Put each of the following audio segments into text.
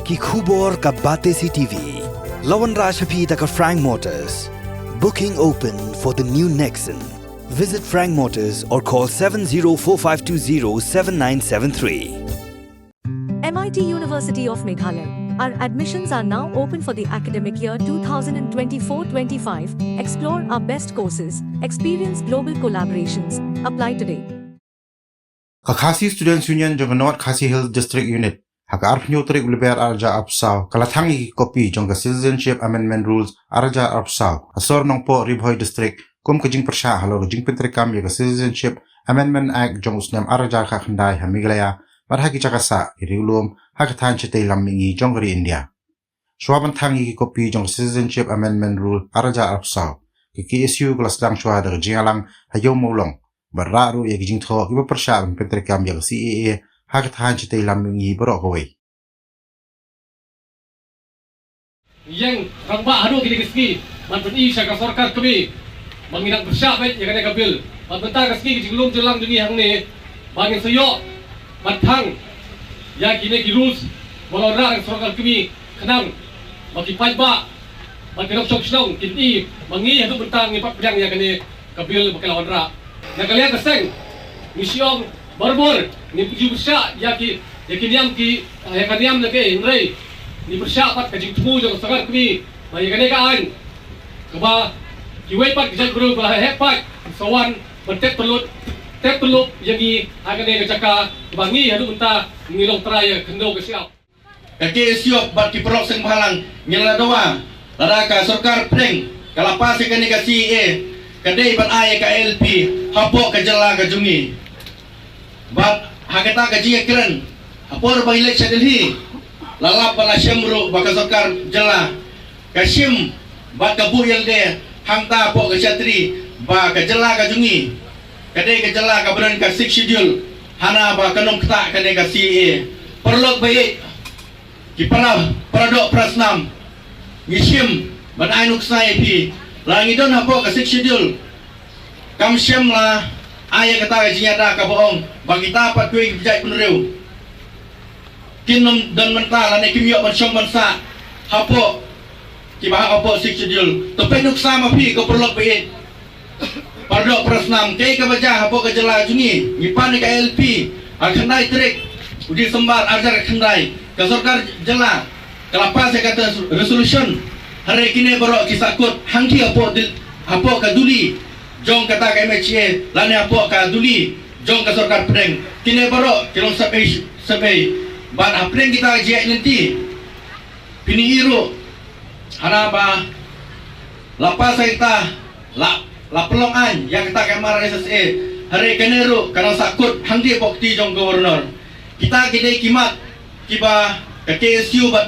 ki khubor ka bate si TV. Lawan Rashapi taka Frank Motors. Booking open for the new Nexon. Visit Frank Motors or call 7045207973. MIT University of Meghalaya. Our admissions are now open for the academic year 2024-25. Explore our best courses, experience global collaborations. Apply today. Khasi Students Union jong North Khasi Hills District Unit hak arpnyu trik ulber arja apsaw kalathangi copy jong Citizenship Amendment Rules arja apsaw asor nong po Ribhoy District kum kajing persha halo jing pentrikam ya Citizenship Amendment Act jong usnam arja ka khandai hamiglaya marhaki chakasa iriulum hak than chitei lammingi jong ri India swaban thangi copy jong Citizenship Amendment Rule arja apsaw ki issue kelasdang shwa der jingalang hayo molong bararu ya kijing tho iba persha pentrikam ya CAA hak than chitei lammingi borok hoi yang rangba hadu kini keski man pun ka sarkar kami manginang persya baik ya kana kabil man bentar keski jinglum jelang dunia hang ni bangin sayo matang ya kini girus bolora sarkar kami kenang bagi pajba bagi nok sok snong kini mangi hadu bentar ngipat pedang ya kana kabil bakalawan ra ya kalian keseng misiong barbor ni puji persya ya kiniam ki ya kaniam na ke inrei ni persyapat kajing temu jong sangat kami bayi kane kaan kaba kiwai pat kijak guru bah hepat sawan bertek pelut yang ni agane kecaka bangi hadu unta ngilong teraya kendo kesiap kaki siop bat ki perok seng halang ngila doa laraka sarkar preng kalapa sekane ka CA kadai ban ay ka LP hapo ka jala ka jungi bat hakata ka jinga keren apor ba election Delhi lalap bala syamru baka sarkar jala kasim baka buyel de hangta po ka chatri ba ka jala ka jungi kadai ka jala ka beran ka 6 schedule hana ba kanong kta kadai ka CA perlok baik ki paradok prasnam ngisim ban ainuk sai pi langidon hapo ka 6 schedule kam syam la aya kata ka jinyada ka bohong bagi tapat kuing bijak penreu kinom dan mental ane kimyo bersyong bansa hapo kibah hapo 6 schedule tapi nuk sama pi ko perlok baik paradok prasnam kei ka baca hapo ka jela jungi ngipan ka LP akhandai trik udi sembar ajar khandai ka sarkar jela kelapa saya kata resolution hari kini borok kisakut hangki hapo ka duli jong kata ka MHA lane hapo ka duli jong ka sarkar preng kini borok kilong sampai ban apreng kita jek nanti pini iru haraba lapa kita la pelong an yang kita kamar SSA hari keneru karena sakut hangdi bukti jong gubernur kita kidai kimat kiba ke KSU bat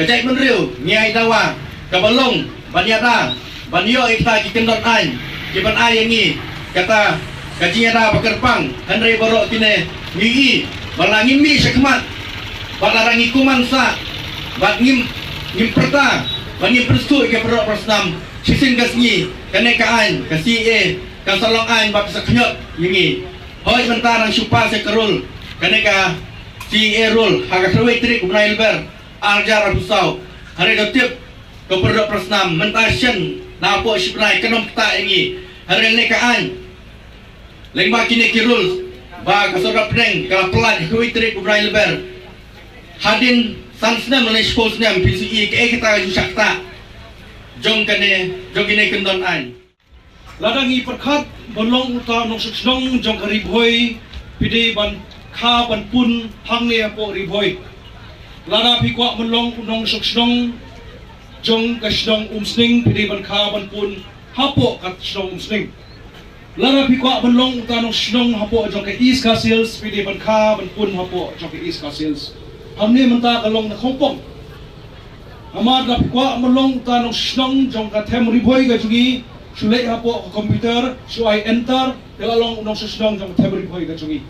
kejai menriu niai dawa kabalong banyada banyo kita kikendon an kiban ai yangi kata kajiada bakerpang henry borok kine ngi balangin mi sekmat balarangi kumansa bat ngim perta bangim perstu ke borok persnam sisin gasnyi kanekaan ka CA ka salongan bat saknyot yangi hoy mentarang supa sekerul kaneka CA rule hak kerwe trik ubnai lebar arjar abusau hari dotip ke borok persnam mentasyen na po sipnai kenom kita yangi hari nekaan lengba kini kirul ba kasodap preng kala pelat kuitrik ubrai lebar hadin sansna malaysia posnam PCE ke kita jusakta jong kene jogine kendon an ladangi perkhat bolong uta nong sukslong jong Ribhoy pide ban kha ban pun hangne apo Ribhoy lada pikwa bolong nong sukslong jong kasdong umsning pide ban kha ban pun hapo kat sdong umsning lara pikwa benlong utanong snong hapo jong ke East Castles pidi ban kha ban pun hapo jong ke East Castles hamne menta kalong na Hongkong amar la pikwa benlong utanong snong jong ka Them Ribhoy ga jungi sulai hapo ka computer suai enter dalalong unong snong jong Them Ribhoy ga jungi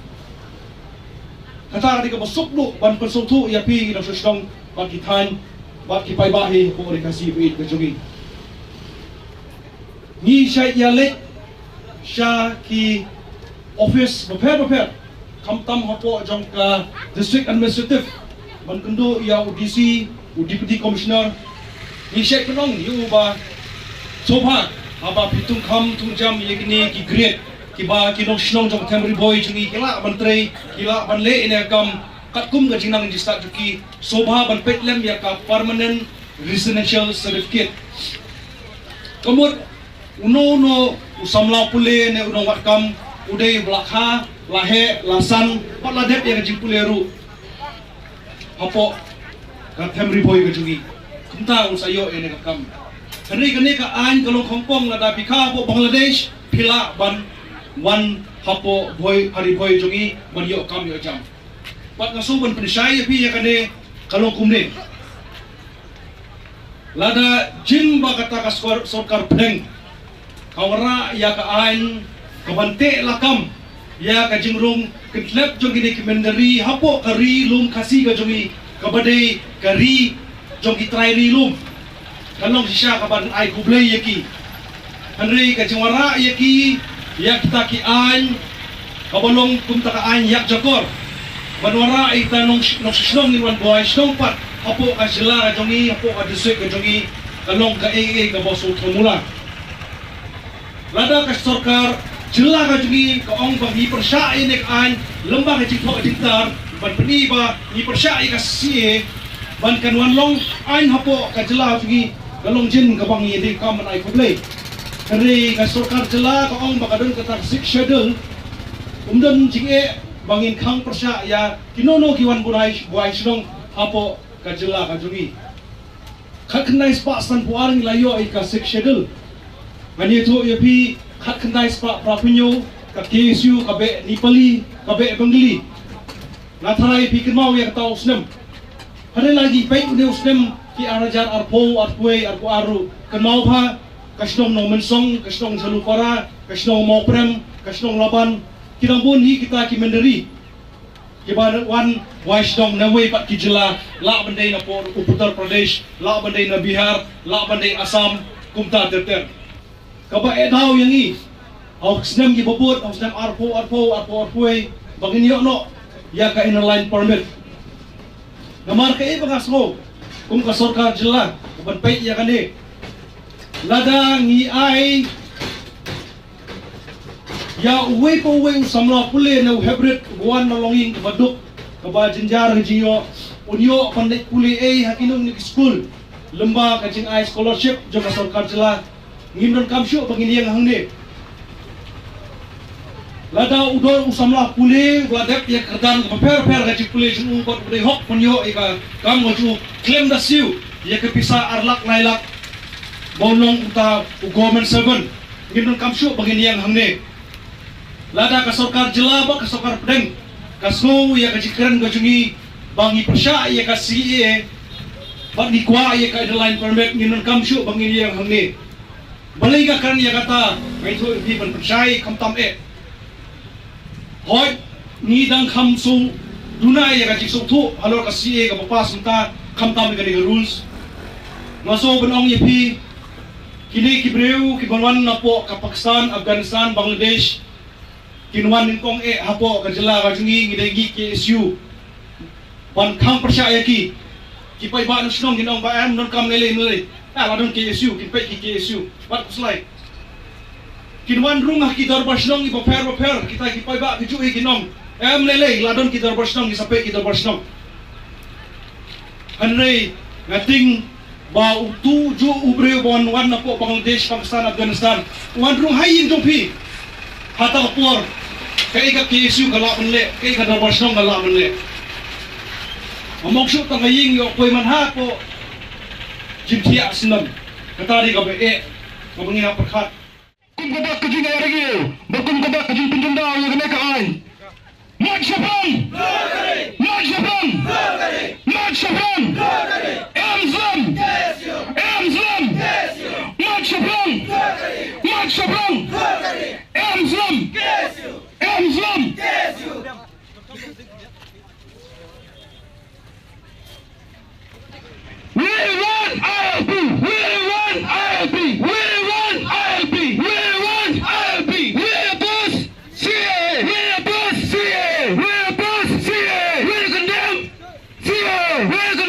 kata ka masuk lu ban persatu ya pi unong snong ban kitan ban kipai bahi ko ri kasi pi ga jungi ni syai ya lek Sya ki office prepare kamtam hapo jong ka district administrative ban kendo ya UDC Deputy Commissioner ni Syekh Penong yu ba soba aba pitung kam tung jam ye kini ki grade ki ba ki nong snong jong temri boy jungi kila menteri kila ban le ine kam kat kum ga jinang di start juki soba ban petlem ya ka permanent residential certificate komod uno usamla pule ne unong wat kam udai blakha lahe lasan pat ladep ya jing pule ru apo ka temri boy ga jungi kumta usayo ene ka kam kani ka an kalong Hong Kong lada bika po Bangladesh pila ban wan hapo boy hari boy jungi ban yo kam yo jam pat ngaso ban penisai pi ya kane kalong kumne lada jin ba kata ka sorkar pedeng kawara ya ka an kabante lakam ya ka jingrung kitlep jungi ni kimendari hapo kari lum kasi ka jungi kabade kari jungi trai ri lum kalong sisya kaban ay kublay yaki Henry kajingwara yaki yak kita ki an kabalong kumta ka an yak jakor banwara ay tanong nokslong ni wan boy snong pat apo ka sila ka jongi apo ka disek ka jongi kalong ka AA ka boso tromula lada ka sorkar sila ka jongi ka ong bagi persya inek an lembah ka jingpo ka jingtar ban peniba ni persya ka siye ban kanwan long an hapo ka jela jongi kalong jin kabang yedi kaman ay kublay kari ka sorkar jela ka ong bakadon ka taksik schedule umdan jinge bangin kang persya ya kinono kiwan buai sinong apo ka jela ka jungi khat khnai spa stan puaring layo ay ka sik schedule ani to yapi khat khnai spa prapinyo ka KSU ka be Nipali ka be Bengali natharai pikir mau ya ka usnem hari lagi baik udah usnem ki arajar arpo arpue arpo aru kenau pha kasnong nong mensong kasnong jalupara kasnong moprem kasnong laban kirambun hi kita ki menderi ki ban wan waisdong nawe pat ki jela la bandai na por Uttar Pradesh la bandai na Bihar la bandai Assam kumta terter kaba edau yang i au snem ki bobot au snem arpo arpue bagin yo no ya ka inner line permit namar ka e bangasmo kung ka sorkar jela ban pai ya kane lada ngi ai ya uwe po uwe samla pule na hybrid buan na longing kabaduk kaba jinjar jinyo unyo pandai pule hakinong ni school lemba ka jing ai scholarship jo ka sorkar jela ngimron kamsyo bangini yang hangne lada udor usamla pule ladep ya kerdan per ka jing pule jung kot pule hok punyo ika kam ngoju claim da siu ya ke pisa arlak lailak bolong uta government servant ngimron kamsyo bangini yang hangne lada ka sorkar jela ba ka sorkar pedeng kasno ya ka jikran gojungi bangi persya ya ka CA ba ni kwa ya ka line permit ngimron kamsyo bangini yang hangne balai ka kan ya kata mai tho di ban persya kamtam hoi ni dang kham su dunai ya ka jik su thu halor ka CA ka papa sumta kamtam ka ni rules ngaso benong yepi kini kibreu kibanwan na po ka Pakistan Afghanistan Bangladesh kinwan ningkong hapo ka jela ka jungi ngidegi KSU ban kham persya ki kipai ba no snong ginong ba am non kam lele ladon KSU kipai ki KSU bat kuslai kinwan rungah ki darbar snong ibo per kita kipai ba kiju ginom am lele ladon ki darbar snong isape ki darbar snong hanrei ngating ba utu ju ubre bon wan na po Bangladesh Pakistan Afghanistan wan rung hayin jongpi hata por kai ka KSU kala benle kai ka darbar snong kala benle amok tang ying yo koi man ha po jimtia sinam katari ka be ka bangina perkhat kum ka ba ka jing aragi bakum ka ba ka jing pinjanda yo ne ka ai mat shapang mat shapang mat shapang emzam mat shapang emzam we want ILP we want ILP we want ILP we want ILP we are boss CA we are boss CA we are boss CA Welcome